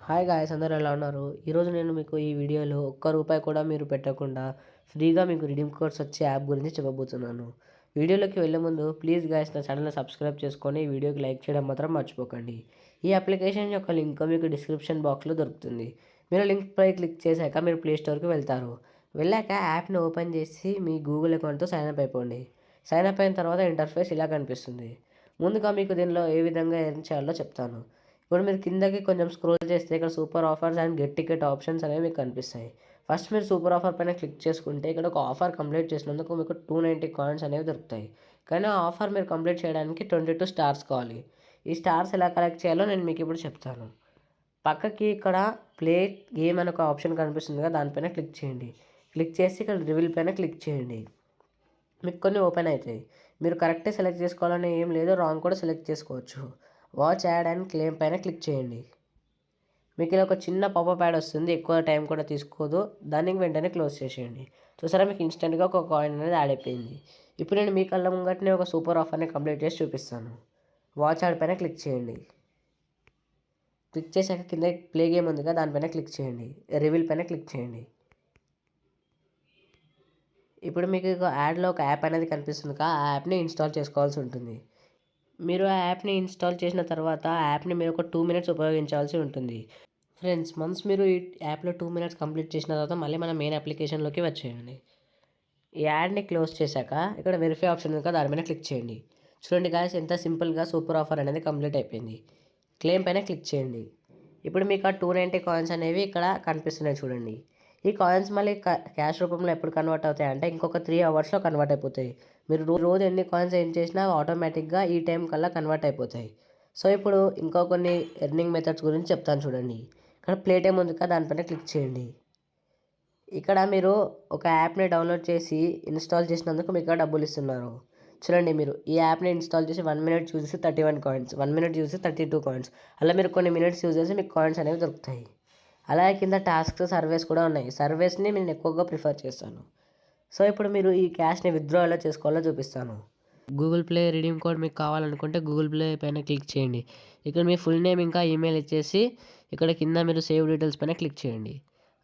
Hi guys, అందరూ ఎలా ఉన్నారు? ఈరోజు నేను మీకు ఈ వీడియోలో ఒక్క రూపాయి కూడా మీరు పెట్టకుండా ఫ్రీగా మీకు రిడీమ్ కోడ్స్ వచ్చే యాప్ గురించి చెప్పబోతున్నాను. వీడియోలోకి వెళ్ళే ముందు ప్లీజ్ గాయ్స్ నా ఛానల్ని సబ్స్క్రైబ్ చేసుకొని ఈ వీడియోకి లైక్ చేయడం మాత్రం మర్చిపోకండి. ఈ అప్లికేషన్ యొక్క లింక్ మీకు డిస్క్రిప్షన్ బాక్స్లో దొరుకుతుంది. మీరు లింక్పై క్లిక్ చేశాక మీరు ప్లే స్టోర్కి వెళ్తారు. వెళ్ళాక యాప్ని ఓపెన్ చేసి మీ గూగుల్ అకౌంట్తో సైన్అప్ అయిపోండి. సైన్అప్ అయిన తర్వాత ఇంటర్ఫేస్ ఇలా కనిపిస్తుంది. ముందుగా మీకు దీనిలో ఏ విధంగా ఎర్న్ చేయాలో చెప్తాను. ఇప్పుడు మీరు కిందకి కొంచెం స్క్రోల్ చేస్తే ఇక్కడ super offers and get ticket options అనేవి మీకు కనిపిస్తాయి. ఫస్ట్ మీరు సూపర్ ఆఫర్ పైన క్లిక్ చేసుకుంటే ఇక్కడ ఒక ఆఫర్ కంప్లీట్ చేసినందుకు మీకు 290 కాయిన్స్ అనేవి దొరుకుతాయి. కానీ ఆ ఆఫర్ మీరు కంప్లీట్ చేయడానికి 22 స్టార్స్ కావాలి. ఈ స్టార్స్ ఎలా కలెక్ట్ చేయాలో నేను మీకు ఇప్పుడు చెప్తాను. పక్కకి ఇక్కడ ప్లే గేమ్ అని ఒక ఆప్షన్ కనిపిస్తుంది కదా, దానిపైన క్లిక్ చేయండి. క్లిక్ చేసి ఇక్కడ రివీల్ పైన క్లిక్ చేయండి. మీకు కొన్ని ఓపెన్ అవుతాయి. మీరు కరెక్టే సెలెక్ట్ చేసుకోవాలని ఏం లేదు, రాంగ్ కూడా సెలెక్ట్ చేసుకోవచ్చు. వాచ్ యాడ్ అండ్ క్లెయిమ్ పైన క్లిక్ చేయండి. మీకు ఇలా ఒక చిన్న పాపప్ యాడ్ వస్తుంది. ఎక్కువ టైం కూడా తీసుకోదు. దాన్ని వెంటనే క్లోజ్ చేసేయండి. చూసారా, మీకు ఇన్స్టెంట్గా ఒక కాయిన్ అనేది యాడ్ అయిపోయింది. ఇప్పుడు నేను మీ కళ్ళ ముంగటనే ఒక సూపర్ ఆఫర్ని కంప్లీట్ చేసి చూపిస్తాను. వాచ్ యాడ్ పైన క్లిక్ చేయండి. క్లిక్ చేశాక కింద ప్లే గేమ్ ఉంది కదా, దానిపైన క్లిక్ చేయండి. రివీల్ పైన క్లిక్ చేయండి. ఇప్పుడు మీకు యాడ్లో ఒక యాప్ అనేది కనిపిస్తుంది కదా, ఆ యాప్ని ఇన్స్టాల్ చేసుకోవాల్సి ఉంటుంది. మీరు ఆ యాప్ని ఇన్స్టాల్ చేసిన తర్వాత ఆ యాప్ని మీరు ఒక 2 మినిట్స్ ఉపయోగించాల్సి ఉంటుంది. ఫ్రెండ్స్, వన్స్ మీరు ఈ యాప్లో 2 మినిట్స్ కంప్లీట్ చేసిన తర్వాత మళ్ళీ మన మెయిన్ అప్లికేషన్లోకి వచ్చేయండి. ఈ యాడ్ని క్లోజ్ చేశాక ఇక్కడ వెరిఫై ఆప్షన్ ఉంది కదా, దాని మీద క్లిక్ చేయండి. చూడండి గాయ్స్, ఎంత సింపుల్గా సూపర్ ఆఫర్ అనేది కంప్లీట్ అయిపోయింది. క్లెయిమ్ పైన క్లిక్ చేయండి. ఇప్పుడు మీకు ఆ 290 కాయిన్స్ అనేవి ఇక్కడ కనిపిస్తున్నాయి చూడండి. ఈ కాయిన్స్ మళ్ళీ క్యాష్ రూపంలో ఎప్పుడు కన్వర్ట్ అవుతాయి అంటే ఇంకొక 3 అవర్స్లో కన్వర్ట్ అయిపోతాయి. మీరు రోజు ఎన్ని కాయిన్స్ ఏం చేసినా ఆటోమేటిక్గా ఈ టైం కల్లా కన్వర్ట్ అయిపోతాయి. సో ఇప్పుడు ఇంకో కొన్ని ఎర్నింగ్ మెథడ్స్ గురించి చెప్తాను చూడండి. ఇక్కడ ప్లే టైం ఉంది కదా, దానిపైన క్లిక్ చేయండి. ఇక్కడ మీరు ఒక యాప్ని డౌన్లోడ్ చేసి ఇన్స్టాల్ చేసినందుకు మీకు డబ్బులు ఇస్తున్నారు. చూడండి, మీరు ఈ యాప్ని ఇన్స్టాల్ చేసి 1 మినిట్ యూజ్ చేసి 31 కాయిన్స్, 1 మినిట్ యూజ్ చేసి 32 కాయిన్స్, అలా మీరు కొన్ని మినిట్స్ యూజ్ చేసి మీకు కాయిన్స్ అనేవి దొరుకుతాయి. అలాగే కింద టాస్క్స్, సర్వేస్ కూడా ఉన్నాయి. సర్వేస్ని నేను ఎక్కువగా ప్రిఫర్ చేస్తాను. సో ఇప్పుడు మీరు ఈ క్యాష్ని విత్డ్రా ఎలా చేసుకోవాలో చూపిస్తాను. గూగుల్ ప్లే రిడీమ్ కోడ్ మీకు కావాలనుకుంటే గూగుల్ ప్లే పైన క్లిక్ చేయండి. ఇక్కడ మీ ఫుల్ నేమ్ ఇంకా ఈమెయిల్ ఇచ్చేసి ఇక్కడ కింద మీరు సేవ్ డీటెయిల్స్ పైన క్లిక్ చేయండి.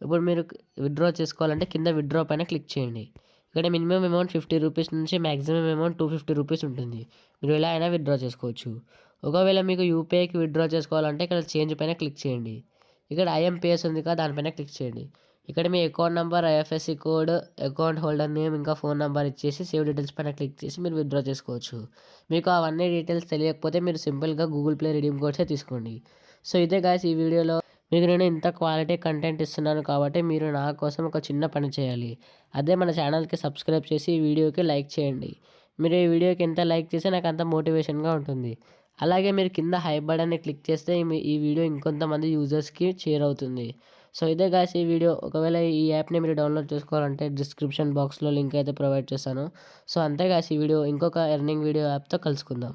ఇప్పుడు మీరు విత్డ్రా చేసుకోవాలంటే కింద విత్డ్రా పైన క్లిక్ చేయండి. ఇక్కడ మినిమం అమౌంట్ 50 రూపీస్ నుంచి మ్యాక్సిమం అమౌంట్ 250 రూపీస్ ఉంటుంది. మీరు ఎలా అయినా విత్డ్రా చేసుకోవచ్చు. ఒకవేళ మీకు యూపీఐకి విత్డ్రా చేసుకోవాలంటే ఇక్కడ చేంజ్ పైన క్లిక్ చేయండి. ఇక్కడ ఐఎంపీఎస్ ఉంది కదా, దానిపైన క్లిక్ చేయండి. ఇక్కడ మీ account number, IFSC code, account holder name ఇంకా ఫోన్ నెంబర్ ఇచ్చేసి సేవ్ డీటెయిల్స్ పైన క్లిక్ చేసి మీరు విత్డ్రా చేసుకోవచ్చు. మీకు అవన్నీ డీటెయిల్స్ తెలియకపోతే మీరు సింపుల్గా గూగుల్ ప్లే రిడీమ్ కోడ్సే తీసుకోండి. సో ఇదే గాయ్స్, ఈ వీడియోలో మీకు నేను ఇంత క్వాలిటీ కంటెంట్ ఇస్తున్నాను కాబట్టి మీరు నా కోసం ఒక చిన్న పని చేయాలి. అదే మన ఛానల్కి సబ్స్క్రైబ్ చేసి ఈ వీడియోకి లైక్ చేయండి. మీరు ఈ వీడియోకి ఎంత లైక్ చేస్తే నాకు అంత మోటివేషన్గా ఉంటుంది. అలాగే మీరు కింద హైప్ బటన్ని క్లిక్ చేస్తే ఈ వీడియో ఇంకొంతమంది యూజర్స్కి షేర్ అవుతుంది. సో ఇదే గాయ్స్ ఈ వీడియో. ఒకవేళ ఈ యాప్ని మీరు డౌన్లోడ్ చేసుకోవాలంటే డిస్క్రిప్షన్ బాక్స్లో లింక్ అయితే ప్రొవైడ్ చేస్తాను. సో అంతే గాయ్స్, ఈ వీడియో ఇంకొక ఎర్నింగ్ వీడియో యాప్తో కలుసుకుందాం.